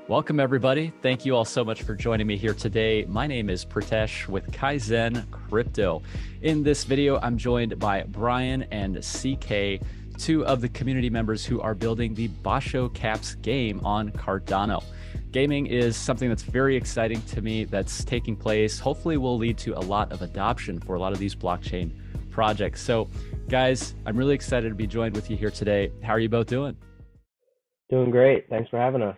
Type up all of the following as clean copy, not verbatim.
Welcome, everybody. Thank you all so much for joining me here today. My name is Pritesh with KAIZN Crypto. In this video, I'm joined by Brian and CK, two of the community members who are building the Bashocaps game on Cardano. Gaming is something that's very exciting to me that's taking place. Hopefully will lead to a lot of adoption for a lot of these blockchain projects. So guys, I'm really excited to be joined with you here today. How are you both doing? Doing great. Thanks for having us.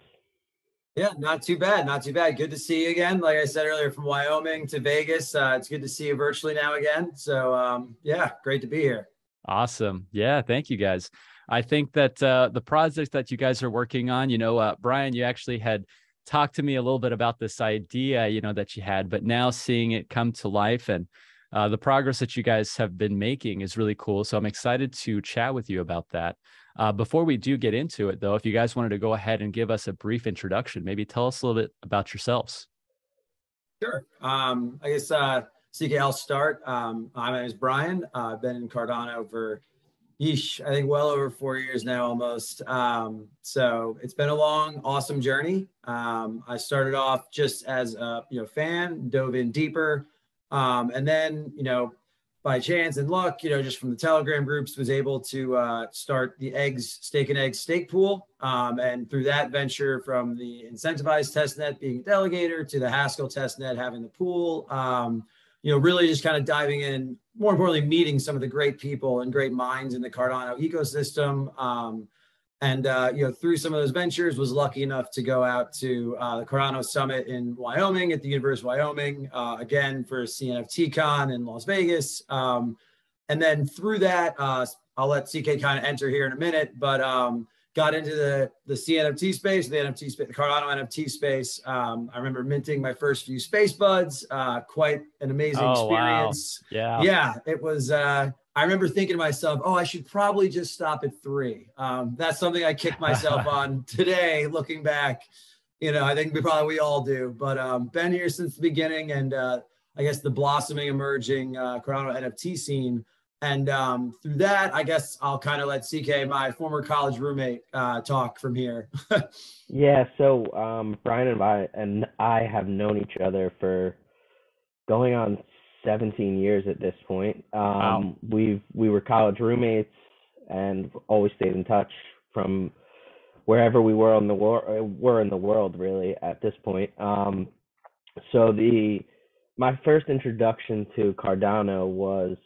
Yeah, not too bad. Not too bad. Good to see you again. Like I said earlier, from Wyoming to Vegas. It's good to see you virtually now again. So yeah, great to be here. Awesome. Yeah, thank you guys. I think that the projects that you guys are working on, Brian, you actually had talked to me a little bit about this idea, that you had, but now seeing it come to life and the progress that you guys have been making is really cool. So I'm excited to chat with you about that. Before we do get into it, though, if you guys wanted to go ahead and give us a brief introduction, maybe tell us a little bit about yourselves. Sure. I guess, CK, I'll start. My name is Brian. I've been in Cardano for, I think well over 4 years now, almost. So it's been a long, awesome journey. I started off just as a fan, dove in deeper, and then by chance and luck, just from the Telegram groups, was able to start the Stake and Eggs stake pool. And through that venture, from the incentivized testnet being a delegator to the Haskell testnet having the pool, really just kind of diving in, more importantly, meeting some of the great people and great minds in the Cardano ecosystem. And through some of those ventures, was lucky enough to go out to the Cardano Summit in Wyoming at the University of Wyoming, again for CNFT in Las Vegas. And then through that, I'll let CK kind of enter here in a minute, but got into the CNFT space, the Cardano NFT space. I remember minting my first few space buds, quite an amazing experience. Wow. Yeah, it was. I remember thinking to myself, I should probably just stop at 3. That's something I kicked myself on today, looking back. I think we all do, but been here since the beginning, and I guess the blossoming, emerging Cardano NFT scene. And through that, I guess I'll kind of let CK, my former college roommate, talk from here. Yeah, so Brian and I have known each other for going on 17 years at this point. Wow. We were college roommates and always stayed in touch from wherever we were in the world, really, at this point. So my first introduction to Cardano was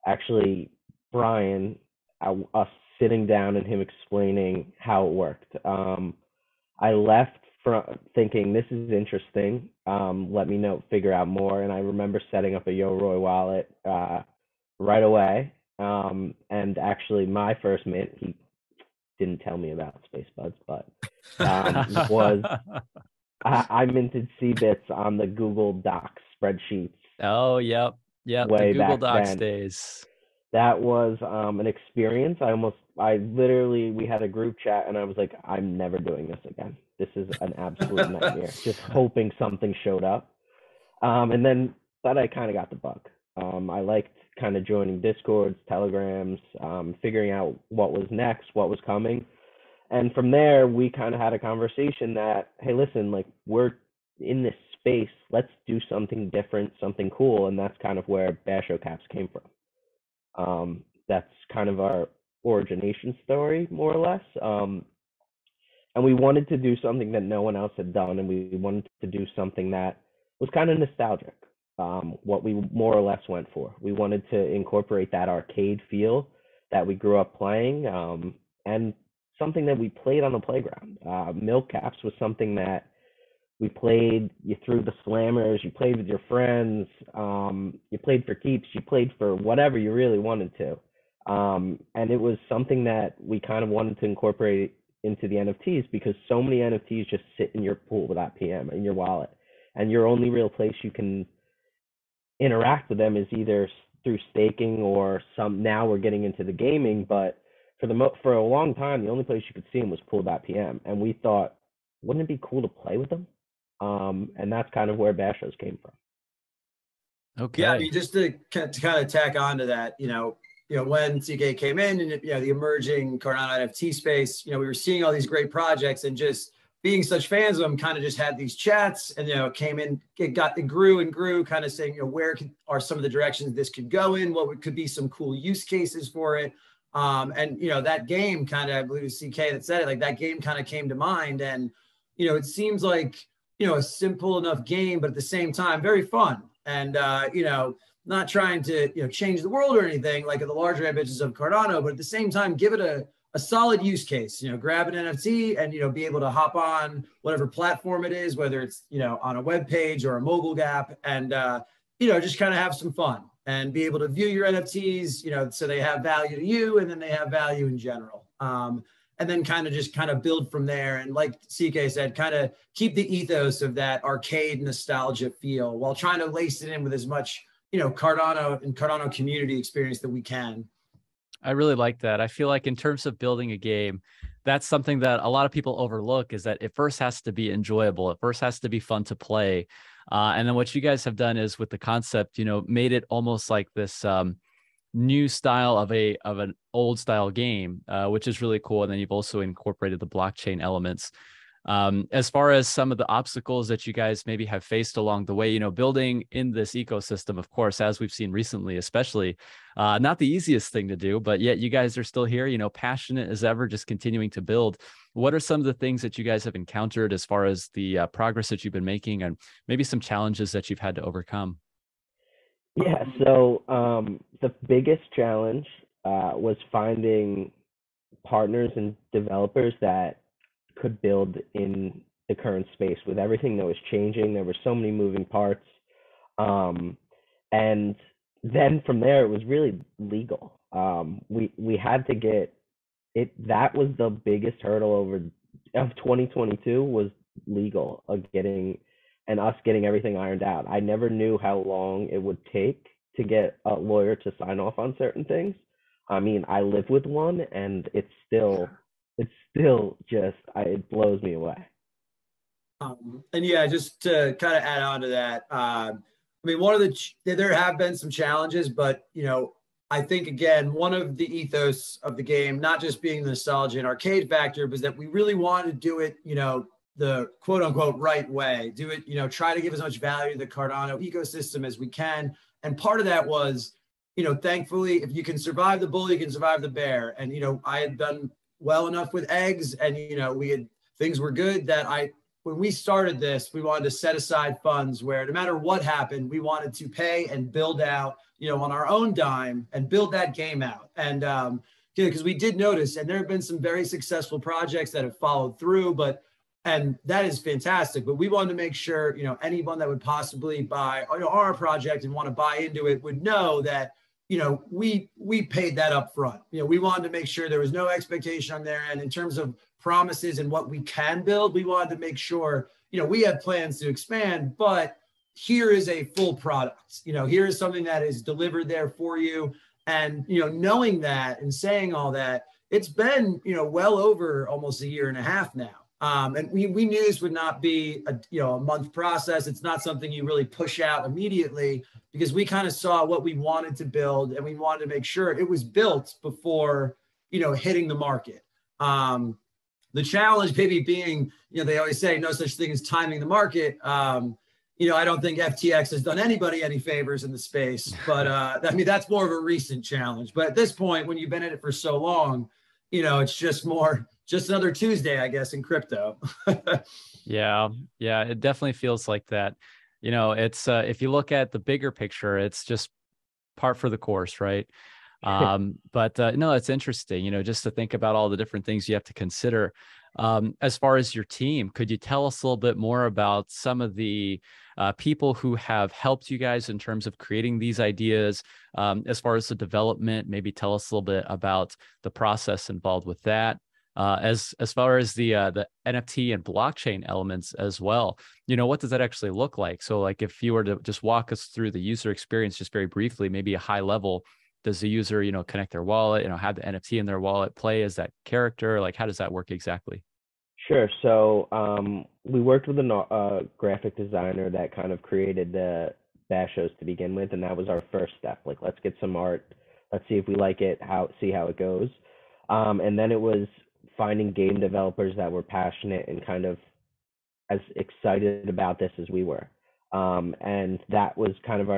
actually Brian, us sitting down and him explaining how it worked. I left from thinking, this is interesting. Let me figure out more. And I remember setting up a Yoroi wallet right away. And actually my first mint, he didn't tell me about Space Buds, but was I minted C-bits on the Google Docs spreadsheets. Oh, yep. Yeah, the Google Docs days. That was an experience. We had a group chat and I was like, I'm never doing this again. This is an absolute nightmare. Just hoping something showed up. And then I kind of got the bug. I liked kind of joining Discords, Telegrams, figuring out what was next, what was coming. And from there, we kind of had a conversation that, hey, listen, like, we're in this space, let's do something different, something cool. And that's kind of where Bashocaps came from. That's kind of our origination story, more or less. And we wanted to do something that no one else had done. And we wanted to do something that was kind of nostalgic, what we more or less went for. We wanted to incorporate that arcade feel that we grew up playing, and something that we played on the playground. Milk Caps was something that we played. You threw the slammers, you played with your friends, you played for keeps, you played for whatever you really wanted to. And it was something that we kind of wanted to incorporate into the NFTs, because so many NFTs just sit in your pool without PM, in your wallet. And your only real place you can interact with them is either through staking or now we're getting into the gaming, but for a long time, the only place you could see them was pool.pm. And we thought, wouldn't it be cool to play with them? And that's kind of where Bashos came from. Okay. Yeah, I mean, just to kind of tack on to that, when CK came in and the emerging Cardano NFT space, we were seeing all these great projects and just being such fans of them, kind of just had these chats, and it grew and grew, kind of saying, where are some of the directions this could go in, what could be some cool use cases for it. And that game kind of, I believe it was CK that said it, like that game kind of came to mind. And it seems like a simple enough game, but at the same time very fun. And not trying to change the world or anything like the larger ambitions of Cardano, but at the same time give it a solid use case. Grab an NFT and be able to hop on whatever platform it is, whether it's on a web page or a mobile app, and just kind of have some fun and be able to view your NFTs, so they have value to you and then they have value in general. And then kind of build from there. And like CK said, kind of keep the ethos of that arcade nostalgia feel while trying to lace it in with as much Cardano and Cardano community experience that we can. I really like that. I feel like in terms of building a game, that's something that a lot of people overlook, is that it first has to be enjoyable. It first has to be fun to play. And then what you guys have done is, with the concept, made it almost like this new style of an old style game, which is really cool. And then you've also incorporated the blockchain elements. As far as some of the obstacles that you guys maybe have faced along the way, building in this ecosystem, of course, as we've seen recently, especially, not the easiest thing to do, but yet you guys are still here, passionate as ever, just continuing to build. What are some of the things that you guys have encountered as far as the progress that you've been making, and maybe some challenges that you've had to overcome? Yeah, so the biggest challenge was finding partners and developers that could build in the current space with everything that was changing. There were so many moving parts. And then from there, it was really legal. We had to get it. That was the biggest hurdle of 2022, was legal, of us getting everything ironed out. I never knew how long it would take to get a lawyer to sign off on certain things. I mean, I live with one, and it blows me away. And yeah, just to kind of add on to that, I mean, there have been some challenges, but I think, again, one of the ethos of the game, not just being the nostalgia and arcade factor, was that we really wanted to do it, the quote unquote right way. Do it, try to give as much value to the Cardano ecosystem as we can. And part of that was, thankfully, if you can survive the bull, you can survive the bear. And, I had done well enough with eggs, and things were good, that when we started this, we wanted to set aside funds where no matter what happened, we wanted to pay and build out, on our own dime, and build that game out. And because we did notice, and there have been some very successful projects that have followed through, and that is fantastic. But we wanted to make sure, anyone that would possibly buy our project and want to buy into it would know that we paid that up front. We wanted to make sure there was no expectation on their end in terms of promises and what we can build. We wanted to make sure, we had plans to expand, but here is a full product. Here is something that is delivered there for you. And, knowing that and saying all that, it's been, well over almost a year and a half now. And we knew this would not be a month process. It's not something you really push out immediately, because we kind of saw what we wanted to build, and we wanted to make sure it was built before, hitting the market. The challenge maybe being, they always say no such thing as timing the market. I don't think FTX has done anybody any favors in the space, but I mean, that's more of a recent challenge. But at this point, when you've been in it for so long, it's just another Tuesday, I guess, in crypto. Yeah, it definitely feels like that. It's if you look at the bigger picture, it's just part for the course, right? But no, it's interesting, just to think about all the different things you have to consider. As far as your team, could you tell us a little bit more about some of the people who have helped you guys in terms of creating these ideas, as far as the development? Maybe tell us a little bit about the process involved with that. As far as the NFT and blockchain elements as well, what does that actually look like? So like, if you were to just walk us through the user experience, just very briefly, maybe a high level, does the user, connect their wallet, have the NFT in their wallet, play as that character? Like, how does that work exactly? Sure. So we worked with a graphic designer that kind of created the Bashos to begin with, and that was our first step. Like, let's get some art, let's see if we like it, see how it goes. And then it was finding game developers that were passionate and kind of as excited about this as we were. And that was kind of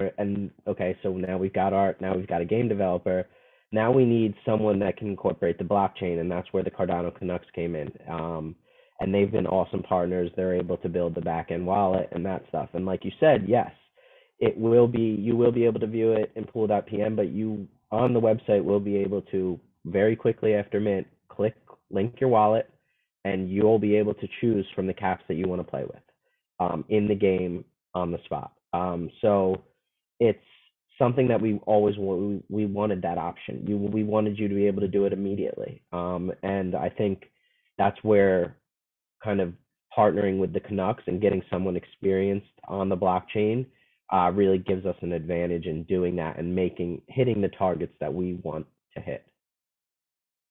okay, so now we've got art, now we've got a game developer. Now we need someone that can incorporate the blockchain, and that's where the Cardano Canucks came in. And they've been awesome partners. They're able to build the back-end wallet and that stuff. And like you said, yes, you will be able to view it in pool.pm, but you on the website will be able to very quickly after mint link your wallet, and you'll be able to choose from the caps that you want to play with in the game on the spot. So it's something that we always we wanted that option. We wanted you to be able to do it immediately. And I think that's where kind of partnering with the Canucks and getting someone experienced on the blockchain really gives us an advantage in doing that and hitting the targets that we want to hit.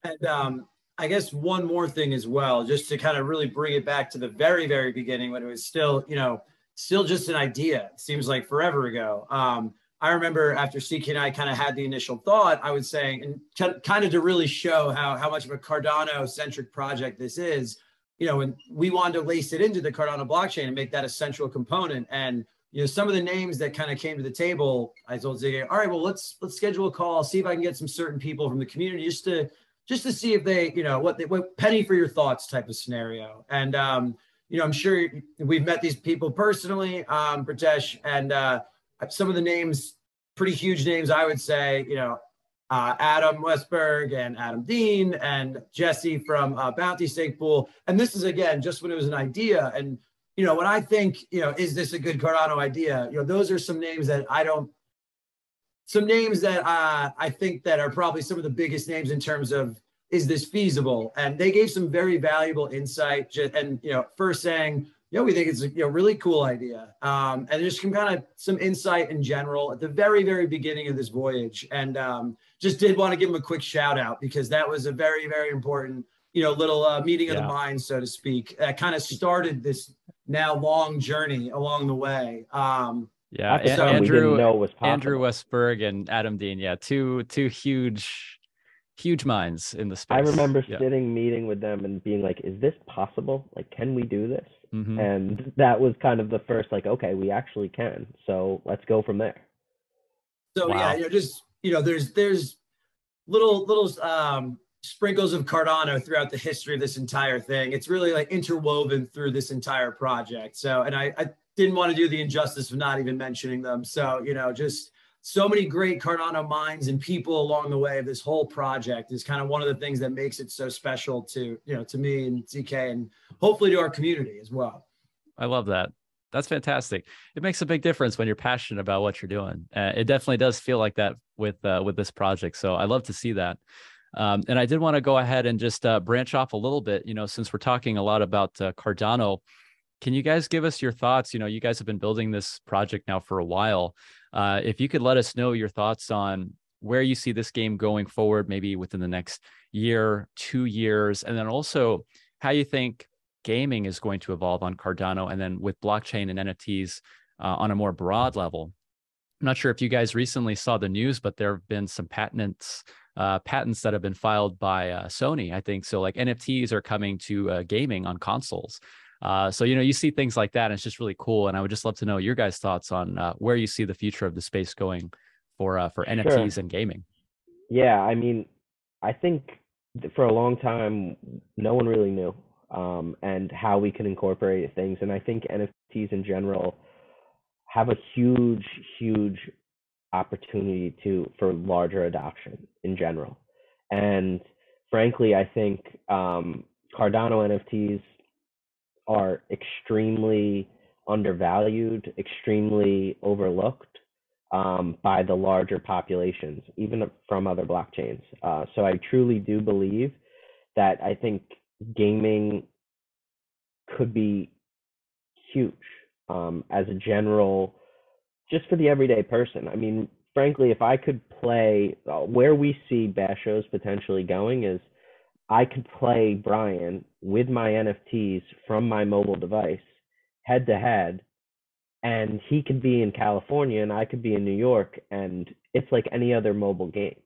And I guess one more thing as well, just to kind of really bring it back to the very, very beginning when it was still, still just an idea. It seems like forever ago. I remember after CK and I kind of had the initial thought, I was saying, and kind of to really show how much of a Cardano-centric project this is, and we wanted to lace it into the Cardano blockchain and make that a central component. And some of the names that kind of came to the table, I told Ziggy, all right, well, let's schedule a call, see if I can get some certain people from the community just to see if they, what penny for your thoughts type of scenario. And, I'm sure we've met these people personally, Pritesh, and some of the names, pretty huge names, I would say, Adam Westberg and Adam Dean and Jesse from Bounty Stake Pool. And this is, again, just when it was an idea. And, when I think, is this a good Cardano idea? Those are some names that I think that are probably some of the biggest names in terms of, is this feasible? And they gave some very valuable insight. And, first saying, we think it's a really cool idea. And just some insight in general at the very, very beginning of this voyage. And just did want to give them a quick shout out because that was a very, very important, little meeting of the minds, so to speak, that kind of started this now long journey along the way. Andrew Westberg and Adam Dean, two huge minds in the space. I remember meeting with them and being like, is this possible? Like, can we do this? Mm-hmm. And that was kind of the first, okay, we actually can. So let's go from there. So there's little sprinkles of Cardano throughout the history of this entire thing. It's really like interwoven through this entire project. So, and I didn't want to do the injustice of not even mentioning them. So, just so many great Cardano minds and people along the way of this whole project is kind of one of the things that makes it so special to me and ZK and hopefully to our community as well. I love that. That's fantastic. It makes a big difference when you're passionate about what you're doing. It definitely does feel like that with this project. So I love to see that. And I did want to go ahead and just branch off a little bit, since we're talking a lot about Cardano. Can you guys give us your thoughts? You guys have been building this project now for a while. If you could let us know your thoughts on where you see this game going forward, maybe within the next year, 2 years, and then also how you think gaming is going to evolve on Cardano, and then with blockchain and NFTs on a more broad level. I'm not sure if you guys recently saw the news, but there have been some patents that have been filed by Sony, I think. So like NFTs are coming to gaming on consoles. So, you see things like that, and it's just really cool. And I would just love to know your guys' thoughts on where you see the future of the space going for NFTs and gaming. Yeah, I mean, I think for a long time, no one really knew and how we can incorporate things. And I think NFTs in general have a huge, huge opportunity for larger adoption in general. And frankly, I think Cardano NFTs are extremely undervalued, extremely overlooked by the larger populations, even from other blockchains. So I truly do believe that I think gaming could be huge as a general, just for the everyday person. I mean, frankly, if I could play, where we see Bashos potentially going is I could play Brian with my NFTs from my mobile device head to head, and he could be in California and I could be in New York, and it's like any other mobile game.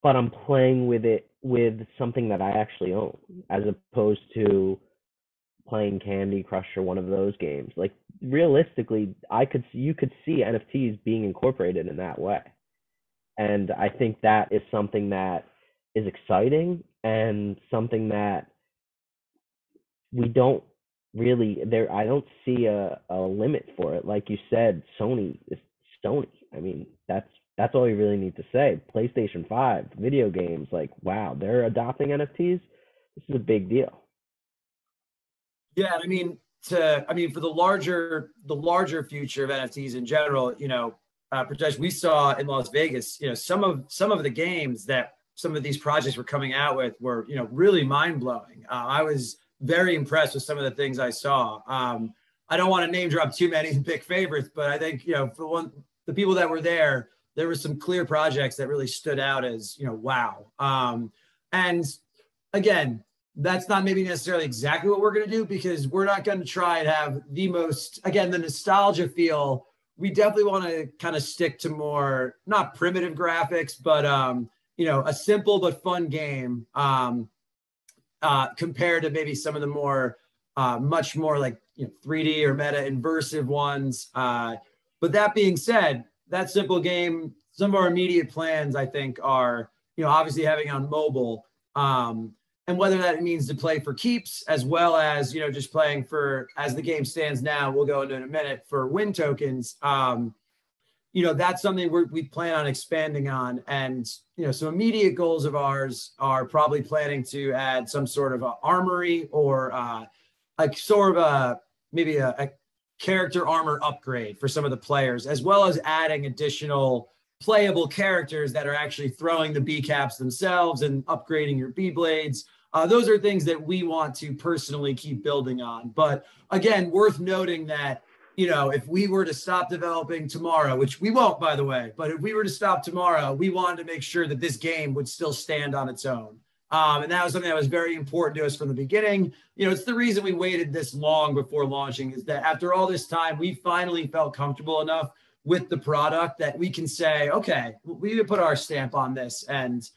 But I'm playing with it with something that I actually own, as opposed to playing Candy Crush or one of those games. Like realistically, you could see NFTs being incorporated in that way. And I think that is something that is exciting and something that we don't really there. I don't see a limit for it. Like you said, Sony is Sony. I mean, that's all you really need to say. PlayStation 5, video games, like wow, they're adopting NFTs. This is a big deal. Yeah, I mean, for the larger future of NFTs in general, Pritesh, we saw in Las Vegas, some of the games that some of these projects were coming out with were, really mind blowing. I was very impressed with some of the things I saw. I don't want to name drop too many and pick favorites, but I think, for the people that were there were some clear projects that really stood out as, wow. And again, that's not maybe necessarily exactly what we're going to do, because we're not going to try and have the nostalgia feel. We definitely want to kind of stick to more, not primitive graphics, but, a simple but fun game compared to maybe some of the more, much more like 3D or meta immersive ones. But that being said, that simple game, some of our immediate plans, I think, are, obviously having on mobile. And whether that means to play for keeps, as well as, just playing for, as the game stands now, we'll go into in a minute, for win tokens. That's something we plan on expanding on. And, some immediate goals of ours are probably planning to add some sort of a armory or maybe a character armor upgrade for some of the players, as well as adding additional playable characters that are actually throwing the B caps themselves and upgrading your B blades. Those are things that we want to personally keep building on. But again, worth noting that, if we were to stop developing tomorrow, which we won't, by the way, but if we were to stop tomorrow, we wanted to make sure that this game would still stand on its own. And that was something that was very important to us from the beginning. It's the reason we waited this long before launching, is that after all this time, we finally felt comfortable enough with the product that we can say, okay, we need to put our stamp on this. And,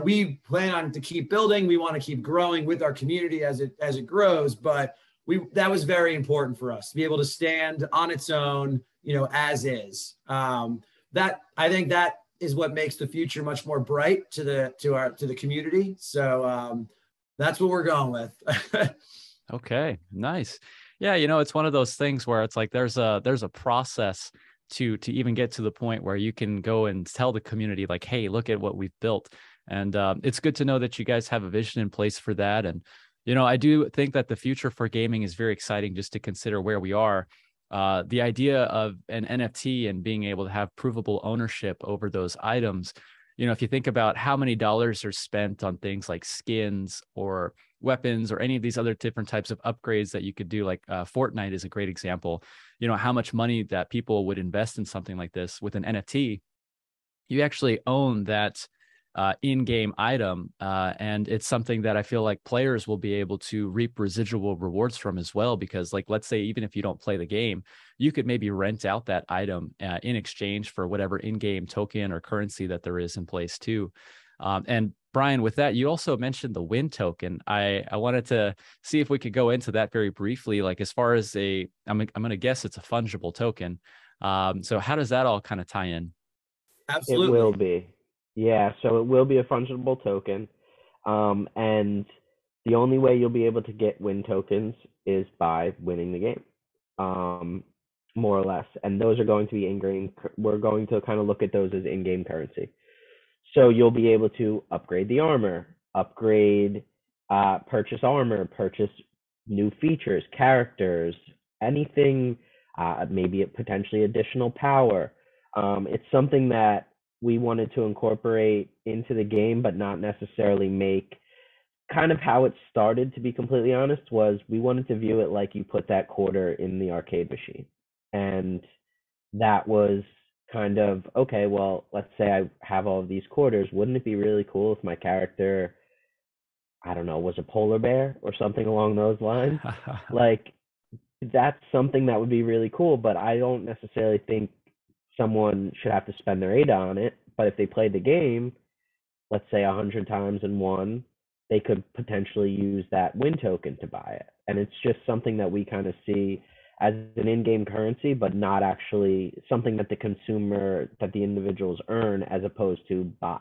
we plan on to keep building. We want to keep growing with our community as it grows. But that was very important for us to be able to stand on its own, as is. I think that is what makes the future much more bright to the community. So that's what we're going with. Okay, nice. Yeah, it's one of those things where it's like there's a process to even get to the point where you can go and tell the community, like, hey, look at what we've built. And it's good to know that you guys have a vision in place for that. And I do think that the future for gaming is very exciting, just to consider where we are. The idea of an NFT and being able to have provable ownership over those items, if you think about how many dollars are spent on things like skins or weapons or any of these other different types of upgrades that you could do, like Fortnite is a great example, how much money that people would invest in something like this. With an NFT, you actually own that in-game item, and it's something that I feel like players will be able to reap residual rewards from as well, because, like, let's say even if you don't play the game, you could maybe rent out that item in exchange for whatever in-game token or currency that there is in place too. And Brian, with that, you also mentioned the win token. I wanted to see if we could go into that very briefly, like as far as I'm going to guess it's a fungible token. So how does that all kind of tie in? Absolutely. It will be. Yeah, so it will be a fungible token. And the only way you'll be able to get win tokens is by winning the game, more or less. And those are going to be in-game. We're going to kind of look at those as in-game currency. So you'll be able to upgrade the armor, purchase armor, purchase new features, characters, anything, maybe potentially additional power. It's something that we wanted to incorporate into the game, but not necessarily make. Kind of how it started, to be completely honest, was we wanted to view it like you put that quarter in the arcade machine. And that was kind of, okay, well, let's say I have all of these quarters. Wouldn't it be really cool if my character, I don't know, was a polar bear or something along those lines? Like, that's something that would be really cool, but I don't necessarily think someone should have to spend their ADA on it. But if they played the game, let's say 100 times and won, they could potentially use that win token to buy it. And it's just something that we kind of see as an in-game currency, but not actually something that the consumer, that the individuals earn as opposed to buy.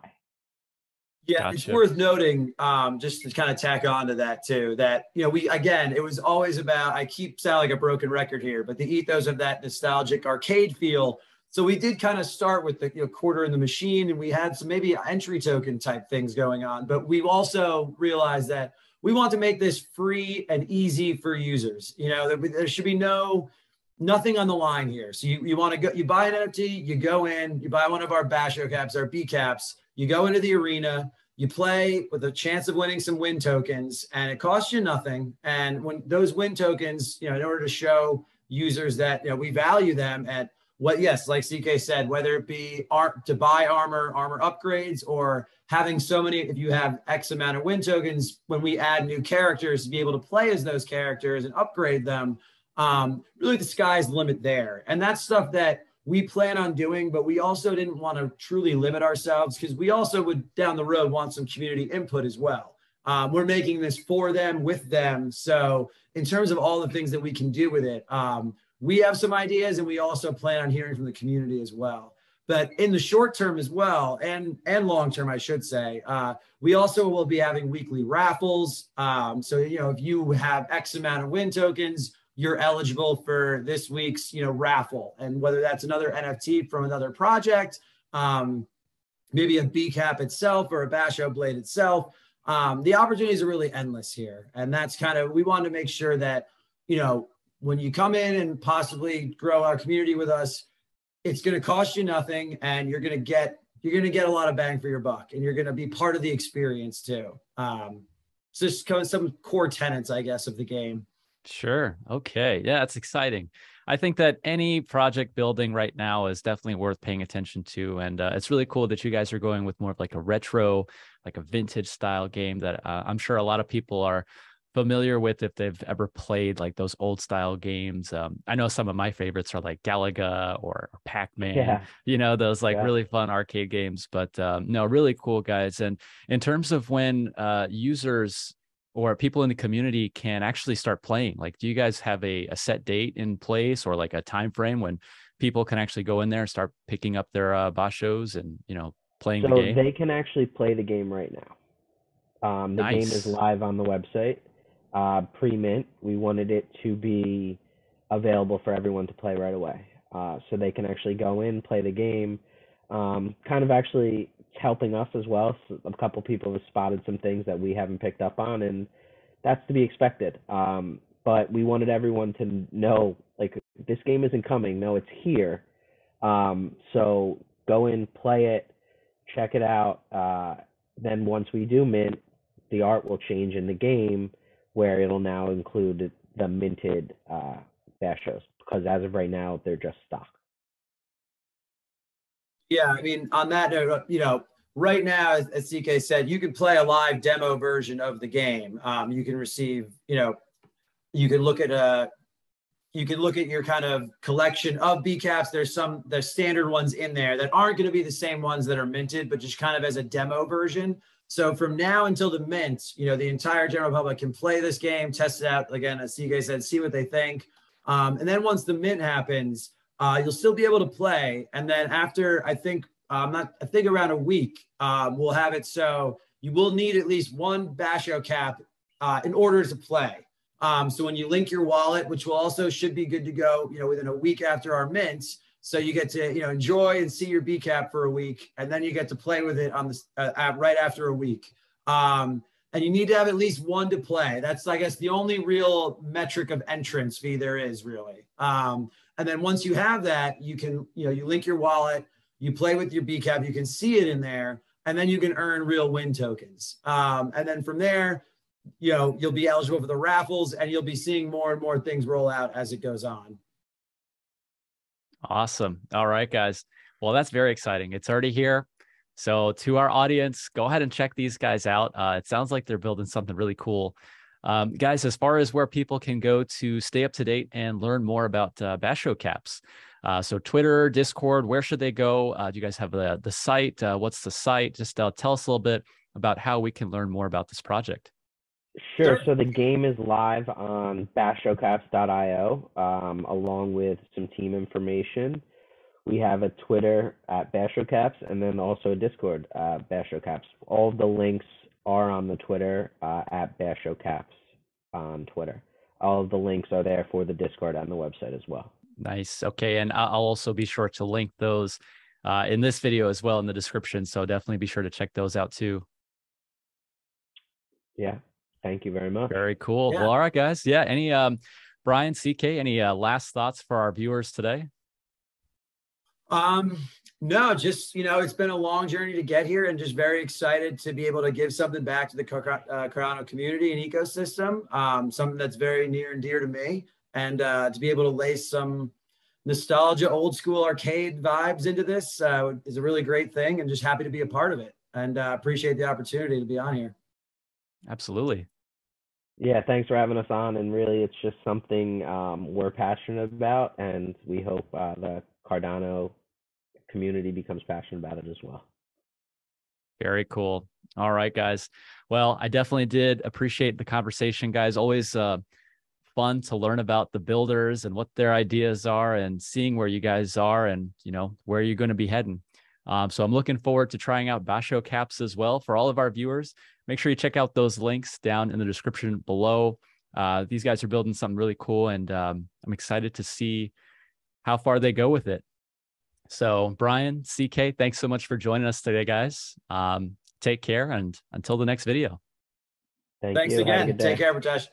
Yeah, Gotcha. It's worth noting, just to kind of tack on to that too, that, it was always about, I keep sounding like a broken record here, but the ethos of that nostalgic arcade feel. So we did kind of start with the quarter in the machine, and we had some maybe entry token type things going on, but we've also realized that we want to make this free and easy for users. There should be nothing on the line here. So you want to go, you buy an NFT, you go in, you buy one of our Bashocaps, our B caps, you go into the arena, you play with a chance of winning some win tokens, and it costs you nothing. And when those win tokens, in order to show users that we value them at what, yes, like CK said, whether it be to buy armor upgrades, or having so many, if you have X amount of win tokens, when we add new characters, to be able to play as those characters and upgrade them. Really the sky's the limit there. And that's stuff that we plan on doing, but we also didn't want to truly limit ourselves, because we also would down the road want some community input as well. We're making this for them, with them. So in terms of all the things that we can do with it, we have some ideas, and we also plan on hearing from the community as well. But in the short term as well, and long term, I should say, we also will be having weekly raffles. So, if you have X amount of win tokens, you're eligible for this week's, raffle. And whether that's another NFT from another project, maybe a B cap itself or a Basho blade itself, the opportunities are really endless here. And that's we want to make sure that, when you come in and possibly grow our community with us, it's going to cost you nothing, and you're going to get a lot of bang for your buck, and you're going to be part of the experience too. So just some core tenets, I guess, of the game. Sure. Okay. Yeah, it's exciting. I think that any project building right now is definitely worth paying attention to. And it's really cool that you guys are going with more of like a retro, like a vintage style game that I'm sure a lot of people are familiar with if they've ever played like those old style games. I know some of my favorites are like Galaga or Pac-Man, those like really fun arcade games, but no, really cool, guys. And in terms of when users or people in the community can actually start playing, like, do you guys have a set date in place, or like a time frame when people can actually go in there and start picking up their Bashos and, playing the game? So they can actually play the game right now. The game is live on the website. Pre-mint, we wanted it to be available for everyone to play right away. So they can actually go in, play the game. Kind of actually helping us as well. So a couple people have spotted some things that we haven't picked up on, and that's to be expected. But we wanted everyone to know, like, this game isn't coming. No, it's here. So go in, play it, check it out. Then once we do mint, the art will change in the game, where it'll now include the minted Bashos, because as of right now, they're just stock. Yeah, I mean, on that note, right now, as CK said, you can play a live demo version of the game. You can receive, you can look at your kind of collection of B caps. There's standard ones in there that aren't going to be the same ones that are minted, but just kind of as a demo version. So from now until the mint, the entire general public can play this game, test it out. Again, as CK said, see what they think. And then once the mint happens, you'll still be able to play. And then after, I think around a week, we'll have it. So you will need at least one Basho cap in order to play. So when you link your wallet, which will also should be good to go, within a week after our mint, so you get to, enjoy and see your B cap for a week, and then you get to play with it on the right after a week. And you need to have at least one to play. That's, I guess, the only real metric of entrance fee there is, really. And then once you have that, you can, you link your wallet, you play with your B cap, you can see it in there, and then you can earn real win tokens. And then from there, you'll be eligible for the raffles, and you'll be seeing more and more things roll out as it goes on. Awesome. All right, guys. Well, that's very exciting. It's already here. So to our audience, go ahead and check these guys out. It sounds like they're building something really cool. Guys, as far as where people can go to stay up to date and learn more about Bashocaps, so Twitter, Discord, where should they go? Do you guys have the site? What's the site? Just tell us a little bit about how we can learn more about this project? Sure. So the game is live on bashocaps.io, along with some team information. We have a Twitter at Bashocaps, and then also a Discord Bashocaps. All of the links are on the Twitter at Bashocaps on Twitter. All of the links are there for the Discord and the website as well. Nice. Okay. And I'll also be sure to link those in this video as well in the description. So definitely be sure to check those out too. Yeah. Thank you very much. Very cool. Yeah. Well, all right, guys. Yeah. Any, Brian, CK, any last thoughts for our viewers today? No, just, it's been a long journey to get here, and just very excited to be able to give something back to the Cardano community and ecosystem, something that's very near and dear to me, and to be able to lay some nostalgia, old school arcade vibes into this is a really great thing, and just happy to be a part of it, and appreciate the opportunity to be on here. Absolutely. Yeah, thanks for having us on. And really, it's just something we're passionate about, and we hope the Cardano community becomes passionate about it as well. Very cool. All right, guys. Well, I definitely did appreciate the conversation, guys. Always fun to learn about the builders and what their ideas are, and seeing where you guys are and, where you're going to be heading. So I'm looking forward to trying out Bashocaps as well. For all of our viewers, make sure you check out those links down in the description below. These guys are building something really cool, and I'm excited to see how far they go with it. So Brian, CK, thanks so much for joining us today, guys. Take care, and until the next video. Thanks again. Take care, Pritesh.